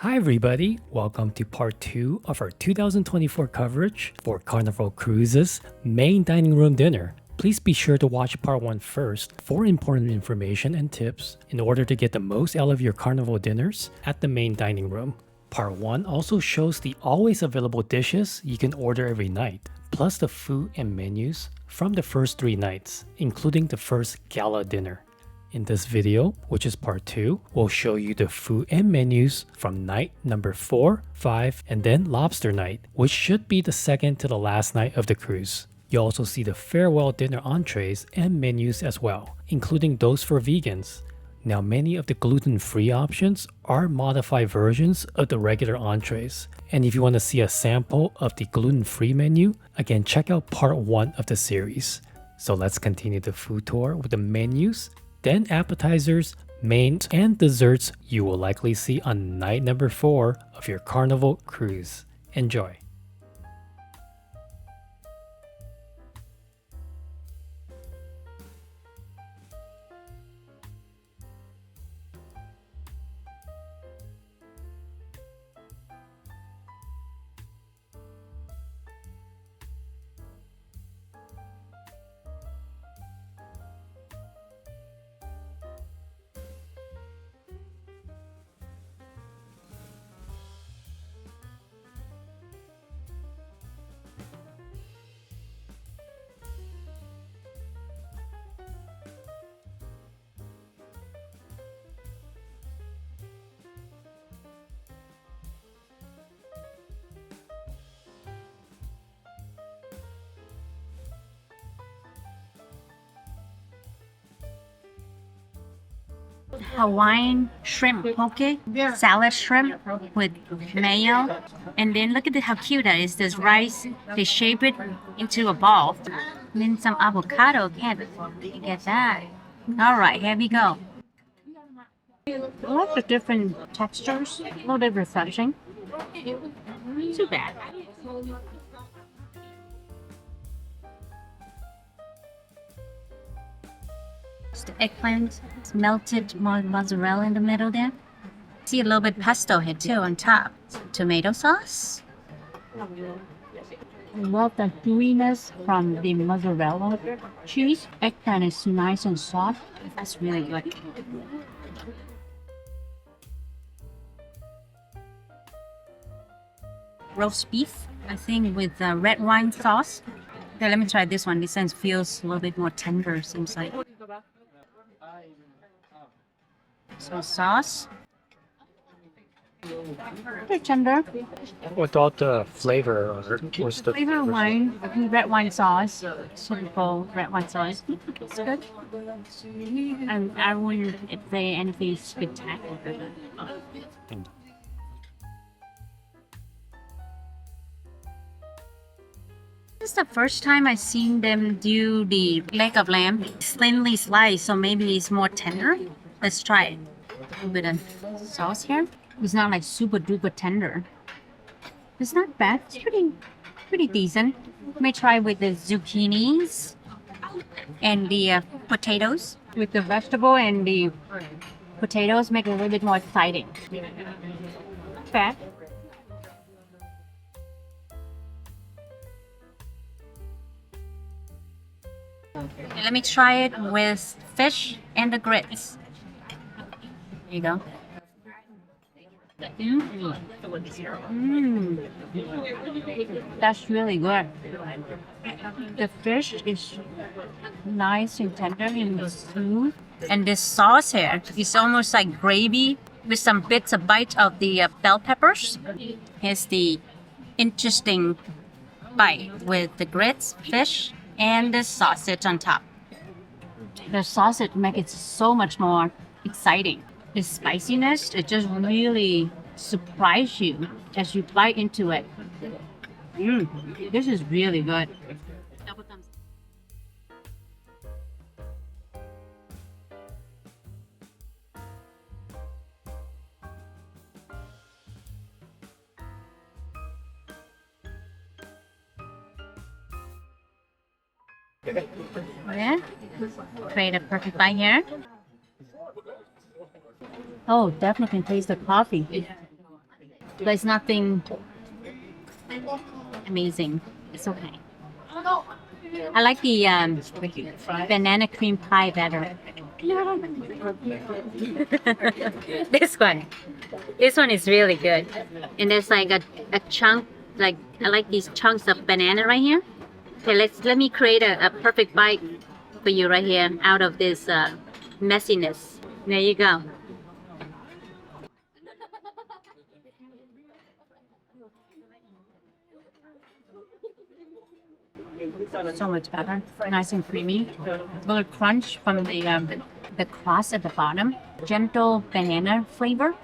Hi everybody, welcome to part 2 of our 2024 coverage for Carnival Cruises main dining room dinner. Please be sure to watch part 1 first for important information and tips in order to get the most out of your Carnival dinners at the main dining room. Part 1 also shows the always available dishes you can order every night, plus the food and menus from the first 3 nights, including the first gala dinner. In this video, which is part 2, we'll show you the food and menus from night number 4, 5, and then lobster night, which should be the second to the last night of the cruise. You'll also see the farewell dinner entrees and menus as well, including those for vegans. Now, many of the gluten-free options are modified versions of the regular entrees, and if you want to see a sample of the gluten-free menu, again check out part 1 of the series. So let's continue the food tour with the menus, then appetizers, mains, and desserts you will likely see on night number 4 of your Carnival cruise. Enjoy! Hawaiian shrimp poke, salad shrimp with mayo, and then look at how cute that is. This rice, they shape it into a ball, and then some avocado again. You get that? All right, here we go. Lots of different textures, a little bit refreshing. Too bad. The eggplant, melted mozzarella in the middle there. See a little bit pesto here too on top. Tomato sauce. I love the gooiness from the mozzarella cheese. Eggplant is nice and soft. That's really good. Roast beef, I think with red wine sauce. Okay, let me try this one. This one feels a little bit more tender, seems like. Some sauce. Pretty tender. Without the flavor, what's the Flavor wine, red wine sauce. Simple red wine sauce. It's good. And I wouldn't say anything spectacular. This is the first time I've seen them do the leg of lamb. It's thinly sliced, so maybe it's more tender. Let's try it. A little bit of sauce here. It's not like super duper tender. It's not bad. It's pretty decent. Let me try with the zucchinis and the potatoes. With the vegetable and the potatoes, make it a little bit more exciting. Not bad. Okay, let me try it with fish and the grits. There you go. That's really good. The fish is nice and tender and smooth. And this sauce here is almost like gravy with some bits of bite of the bell peppers. Here's the interesting bite with the grits, fish, and the sausage on top. The sausage makes it so much more exciting. The spiciness, it just really surprises you as you bite into it. This is really good. Double thumbs. Yeah, create a perfect bite here. Oh, definitely can taste the coffee. but it's nothing amazing. It's okay. I like the banana cream pie better. This one. This one is really good. And there's like a chunk, like I like these chunks of banana right here. Okay, let me create a perfect bite for you right here out of this messiness. There you go. So much better. Nice and creamy. A little crunch from the crust at the bottom. Gentle banana flavor.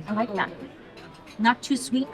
I like that. Not too sweet.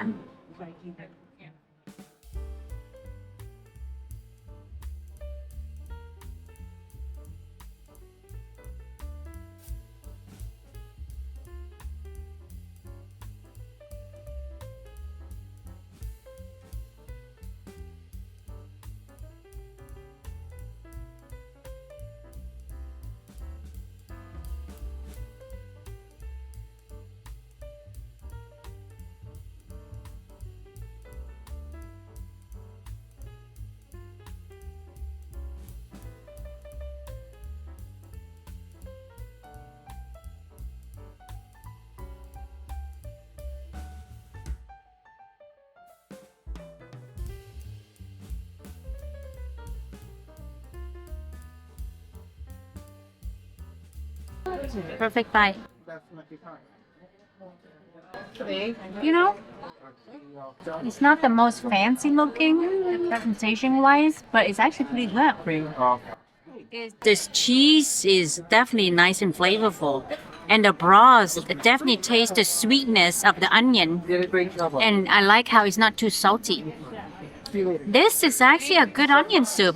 Perfect bite. You know, it's not the most fancy looking presentation wise, but it's actually pretty good. This cheese is definitely nice and flavorful. And the broth definitely tastes the sweetness of the onion. And I like how it's not too salty. This is actually a good onion soup.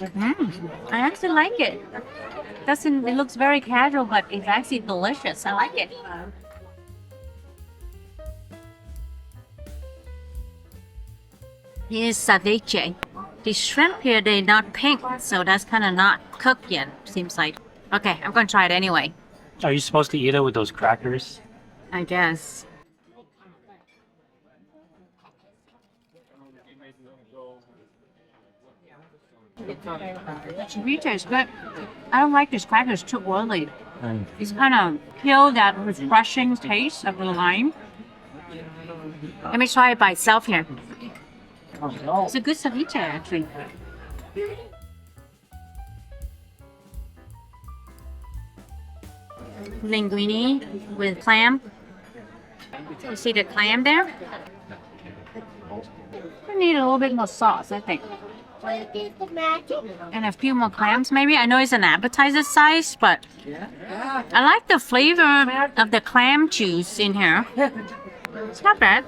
I actually like it. It looks very casual, but it's actually delicious. I like it. Here's ceviche. The shrimp here, they're not pink, so that's kind of not cooked yet, seems like. Okay, I'm gonna try it anyway. Are you supposed to eat it with those crackers? I guess. Ceviche is good. I don't like these crackers too oily. It's kind of kill that refreshing taste of the lime. Let me try it by itself here. It's a good ceviche actually. Linguine with clam. You see the clam there? We need a little bit more sauce, I think. And a few more clams maybe. I know it's an appetizer size, but I like the flavor of the clam juice in here. It's not bad.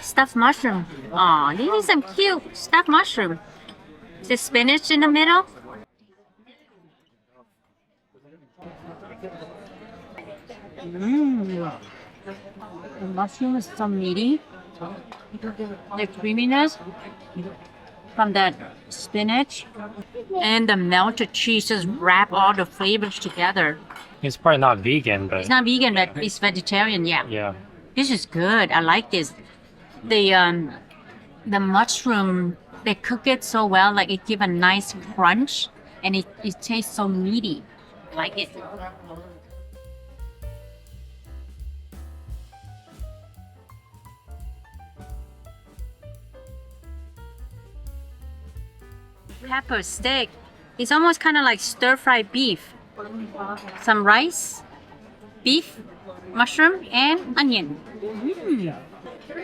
Stuffed mushroom. Aw, these are some cute stuffed mushroom. Is there spinach in the middle? The mushroom is so meaty. The creaminess from that spinach and the melted cheese just wrap all the flavors together. It's probably not vegan, but It's not vegan, but it's vegetarian, yeah. yeah. This is good. I like this. The mushroom, they cook it so well, like it give a nice crunch and it tastes so meaty. I like it. Pepper steak. It's almost kind of like stir-fried beef. Some rice, beef, mushroom, and onion.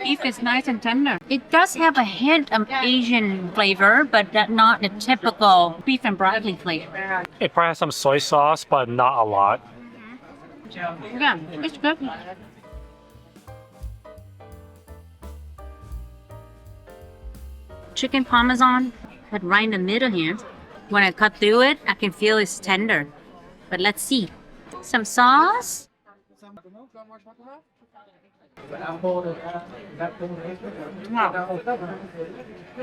Beef is nice and tender. It does have a hint of Asian flavor, but not the typical beef and broccoli flavor. It probably has some soy sauce, but not a lot. Yeah, it's good. Chicken parmesan, cut right in the middle here. When I cut through it, I can feel it's tender. But let's see. Some sauce. Wow.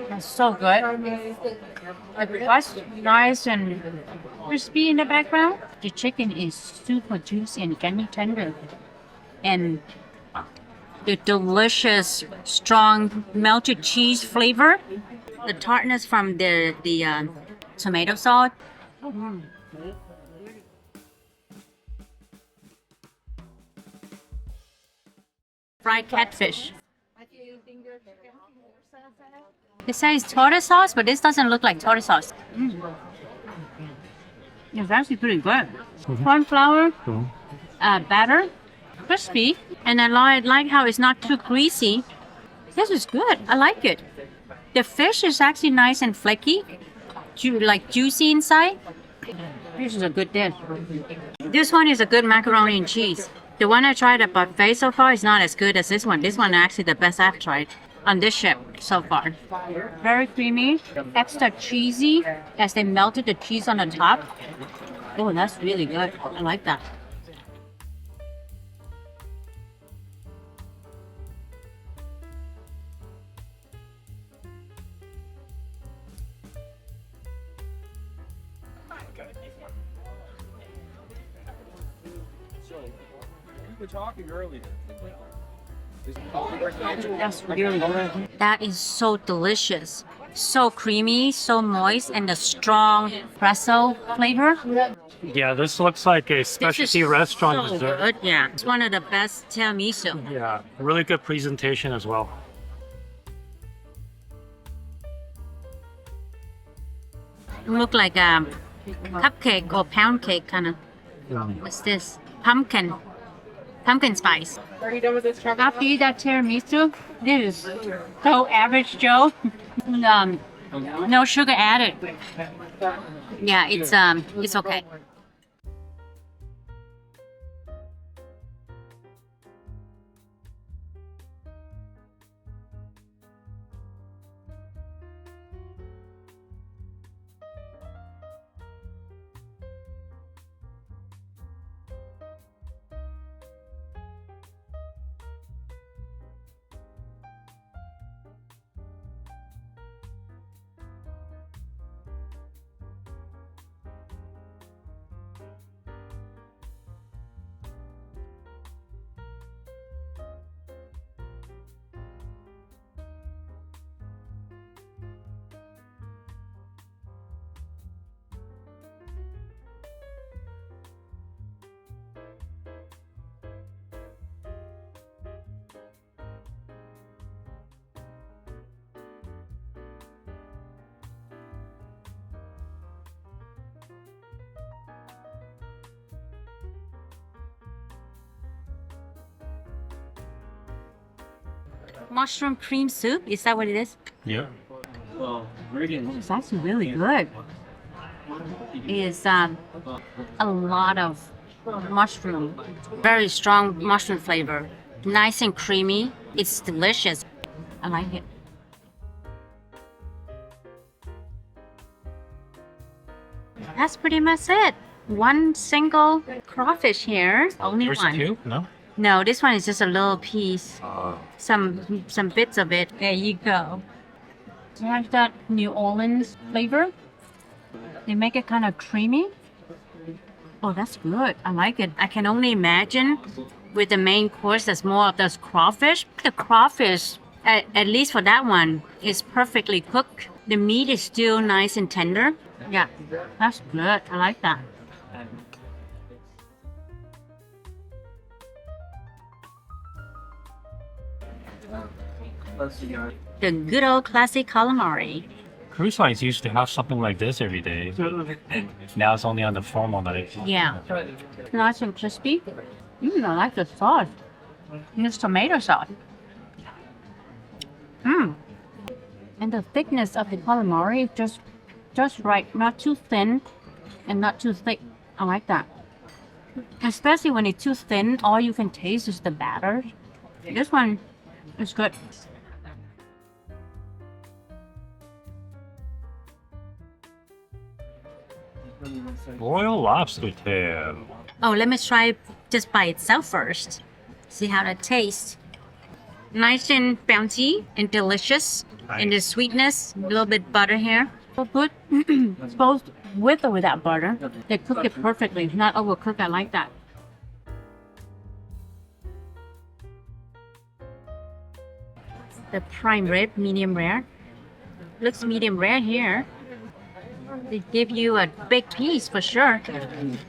That's so good. The crust nice and crispy in the background. The chicken is super juicy and gummy tender. And the delicious, strong melted cheese flavor. The tartness from the tomato sauce. Fried catfish. It says tartar sauce, but this doesn't look like tartar sauce. It's actually pretty good. Corn flour, batter, crispy, and I like how it's not too greasy. This is good. I like it. The fish is actually nice and flaky, like juicy inside. This is a good dish. This one is a good macaroni and cheese. The one I tried at buffet so far is not as good as this one. This one is actually the best I've tried on this ship so far. Very creamy, extra cheesy as they melted the cheese on the top. Oh, that's really good. I like that. We were talking earlier. That's really good. That is so delicious. So creamy, so moist, and the strong pretzel flavor. Yeah, this looks like a specialty restaurant so dessert. good. Yeah, it's one of the best tiramisu. Yeah, really good presentation as well. Look like a cupcake or pound cake kind of. What's this? Pumpkin spice. Are you done with this? After you eat that tiramisu, this is so average Joe. No sugar added. Yeah, it's okay. Mushroom cream soup, is that what it is? Yeah. It's actually really good. It's a lot of mushroom, very strong mushroom flavor, nice and creamy. It's delicious. I like it. That's pretty much it. One single crawfish here, only There's one. two? No? No, this one is just a little piece. Some bits of it. There you go. You like that New Orleans flavor? They make it kind of creamy. Oh, that's good. I like it. I can only imagine with the main course there's more of those crawfish. The crawfish, at least for that one, is perfectly cooked. The meat is still nice and tender. Yeah, that's good. I like that. The good old classic calamari. Cruise lines used to have something like this every day. Now it's only on the formal night. Yeah. Nice and crispy. I like the sauce. And this tomato sauce. And the thickness of the calamari is just right. Not too thin and not too thick. I like that. Especially when it's too thin, all you can taste is the batter. This one is good. Royal lobster tail. Oh, let me try just by itself first. See how that tastes. Nice and bouncy and delicious. And the sweetness, a little bit butter here. So good. Both with or without butter. They cook it perfectly. Not overcooked. I like that. The prime rib, medium rare. Looks medium rare here. They give you a big piece for sure.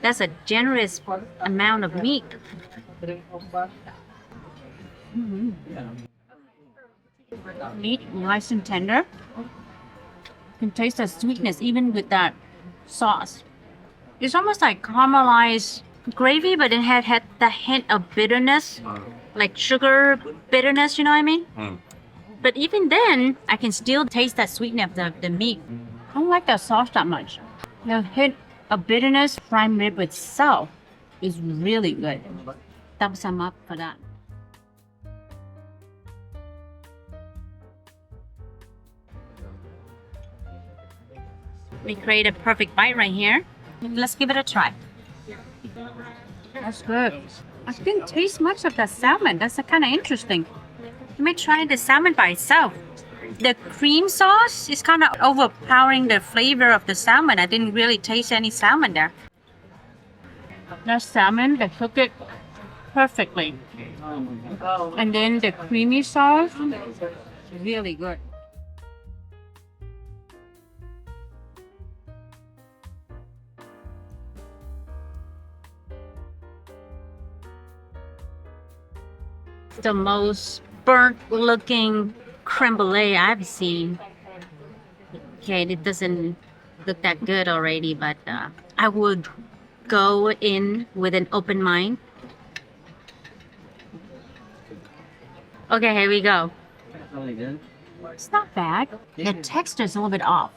That's a generous amount of meat. Meat nice and tender. You can taste the sweetness even with that sauce. It's almost like caramelized gravy, but it had the hint of bitterness, like sugar bitterness, you know what I mean? But even then, I can still taste that sweetness of the meat. I don't like that sauce that much. The hint of bitterness, prime rib itself is really good. Thumbs up for that. We create a perfect bite right here. Let's give it a try. That's good. I didn't taste much of the salmon. That's kind of interesting. Let me try the salmon by itself. The cream sauce is kind of overpowering the flavor of the salmon. I didn't really taste any salmon there. The salmon, they cook it perfectly. And then the creamy sauce, really good. The most burnt looking creme brulee I've seen. Okay, it doesn't look that good already, but I would go in with an open mind. Okay, here we go. It's not bad. The texture is a little bit off.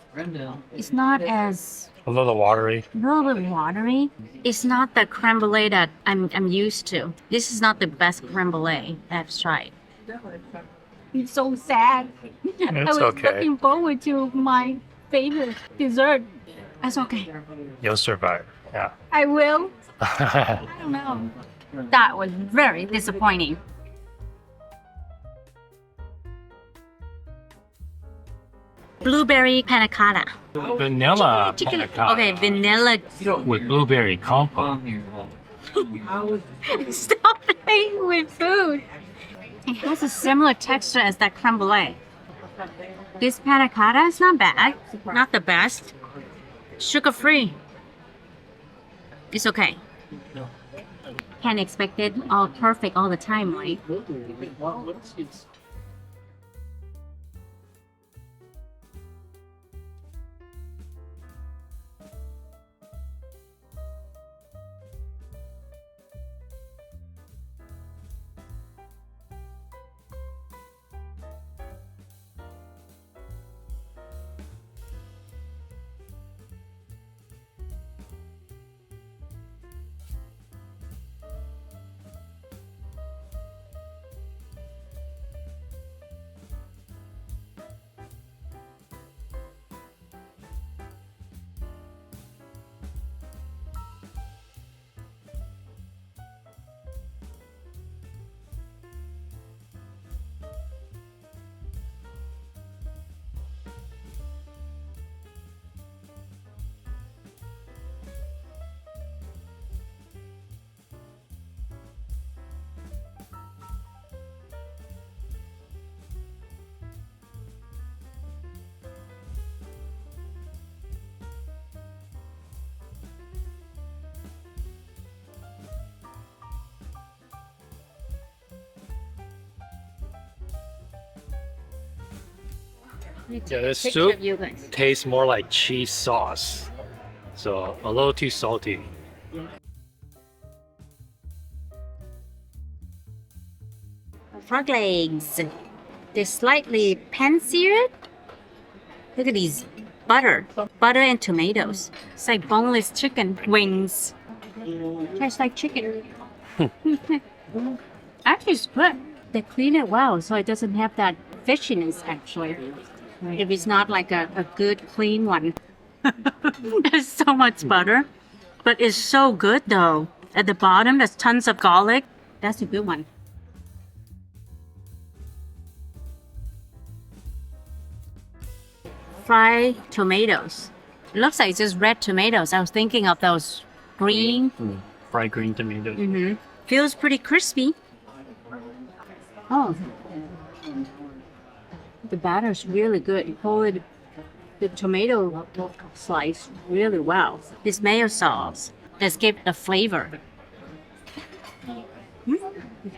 It's not as A little watery. a little bit watery. It's not the creme brulee that I'm used to. This is not the best creme brulee I've tried. I'm so sad. I was okay. looking forward to my favorite dessert. That's okay. You'll survive. Yeah. I will. I don't know. That was very disappointing. Blueberry panna cotta. Vanilla panna cotta Okay, vanilla. with blueberry compote. Stop playing with food. It has a similar texture as that creme brulee. This panna cotta is not bad. Not the best. Sugar free. It's okay. Can't expect it all perfect all the time, right? Yeah, this Picture soup of you guys. tastes more like cheese sauce. So a little too salty. Frog legs. They're slightly pan-seared. Look at these. Butter. Butter and tomatoes. It's like boneless chicken wings. Tastes like chicken. Actually, it's good. They clean it well, so it doesn't have that fishiness, actually. If it's not like a good, clean one. There's so much butter. But it's so good, though. At the bottom, there's tons of garlic. That's a good one. fried tomatoes. It looks like just red tomatoes. I was thinking of those green. Fried green tomatoes. Feels pretty crispy. Oh, the batter's really good. You hold the tomato slice really well. This mayo sauce just gives the flavor. It's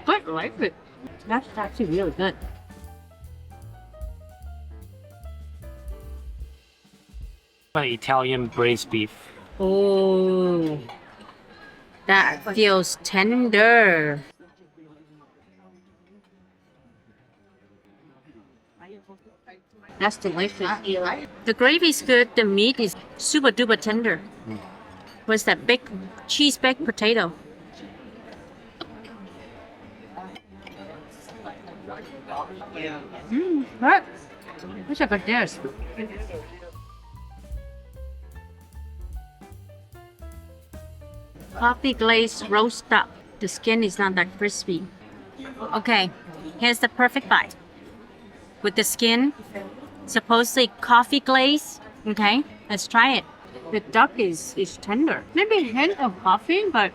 good. I like it. That's actually really good. Italian braised beef. Oh, that feels tender. That's delicious. The gravy's good. The meat is super duper tender. What's that big cheese baked potato? Right. Wish I could this. Coffee glazed roast duck. The skin is not that crispy. Okay, here's the perfect bite. With the skin, supposedly coffee glaze. Okay, let's try it. The duck is tender. Maybe a hint of coffee, but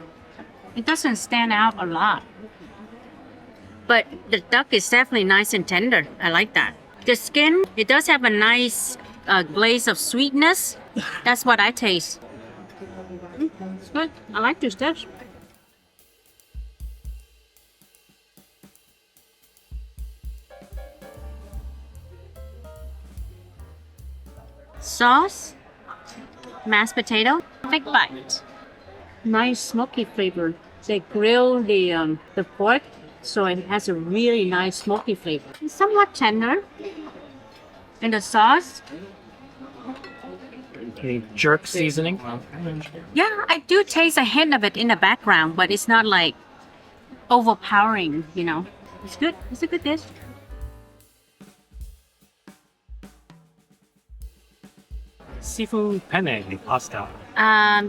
it doesn't stand out a lot. But the duck is definitely nice and tender. I like that. The skin, it does have a nice glaze of sweetness. That's what I taste. It's good. I like this dish. Sauce, mashed potato, big bite. Nice smoky flavor. They grill the pork, so it has a really nice smoky flavor. It's somewhat tender. And the sauce, Okay, jerk seasoning. yeah, I do taste a hint of it in the background, but it's not like overpowering, you know. It's good. It's a good dish. Seafood penne pasta.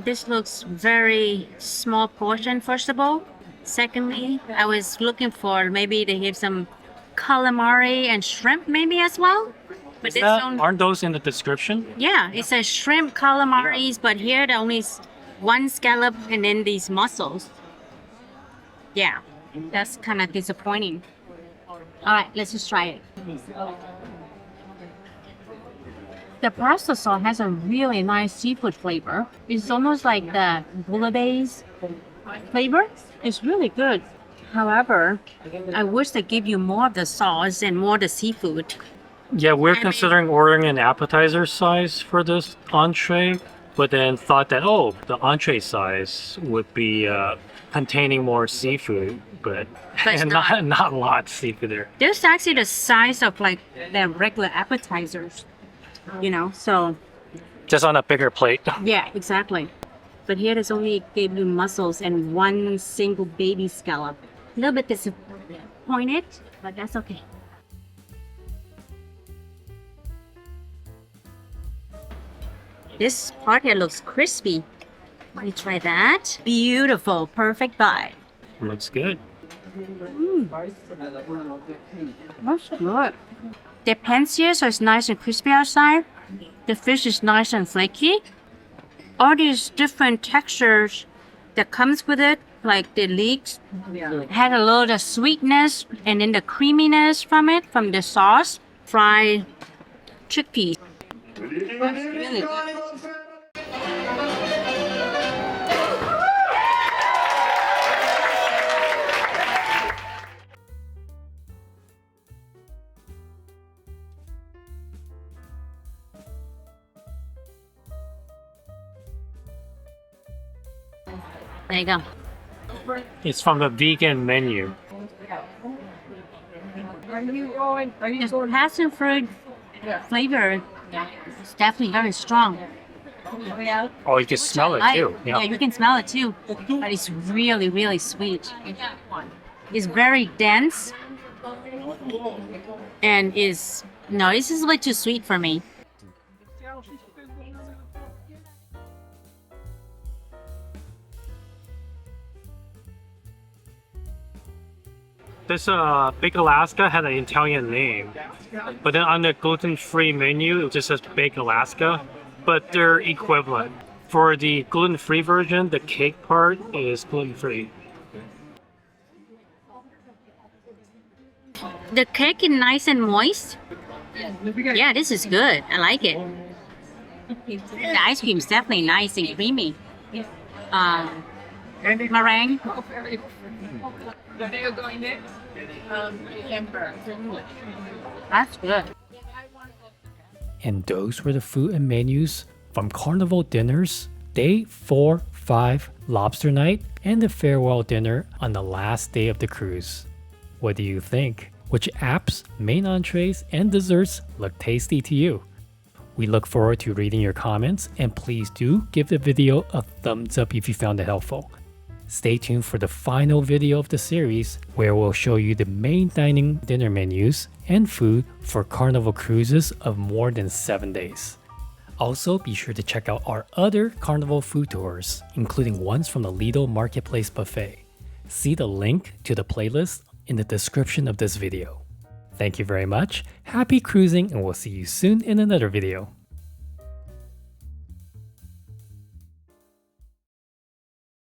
This looks very small portion, first of all. Secondly, I was looking for maybe they have some calamari and shrimp maybe as well. But this don't, Aren't those in the description? yeah, it says shrimp calamaris, but here there only is one scallop and then these mussels. Yeah, that's kind of disappointing. All right, let's just try it. The pasta sauce has a really nice seafood flavor. It's almost like the bouillabaisse flavor. It's really good. However, I wish they give you more of the sauce and more of the seafood. Yeah, we're considering ordering an appetizer size for this entree, but then thought that, oh, the entree size would be containing more seafood, but But it's not a lot of seafood there. This is actually the size of like the regular appetizers, you know, so Just on a bigger plate. yeah, exactly. But here there's only gave you mussels and one single baby scallop. A little bit disappointed, but that's okay. This part here looks crispy. Let me try that. Beautiful, perfect bite. Looks good. That's good. The pans here, so it's nice and crispy outside. The fish is nice and flaky. All these different textures that comes with it, like the leeks, had a little of sweetness and then the creaminess from it, from the sauce. Fried chickpeas. Really good. There you go. It's from the vegan menu. The passion fruit flavor is definitely very strong. Oh, you can smell it Like, too. yeah, you can smell it too. But it's really, really sweet. It's very dense. And is no, this is way too sweet for me. This Bake Alaska had an Italian name, but then on the gluten-free menu, it just says Bake Alaska, but they're equivalent. For the gluten-free version, the cake part is gluten-free. The cake is nice and moist. Yeah, this is good. I like it. The ice cream is definitely nice and creamy. Meringue. That's good. And those were the food and menus from Carnival dinners, day 4, 5, Lobster night, and the farewell dinner on the last day of the cruise. What do you think? Which apps, main entrees, and desserts look tasty to you? We look forward to reading your comments, and please do give the video a thumbs up if you found it helpful. Stay tuned for the final video of the series, where we'll show you the main dining dinner menus and food for Carnival cruises of more than 7 days. Also, be sure to check out our other Carnival food tours, including ones from the Lido Marketplace Buffet. See the link to the playlist in the description of this video. Thank you very much, happy cruising, and we'll see you soon in another video.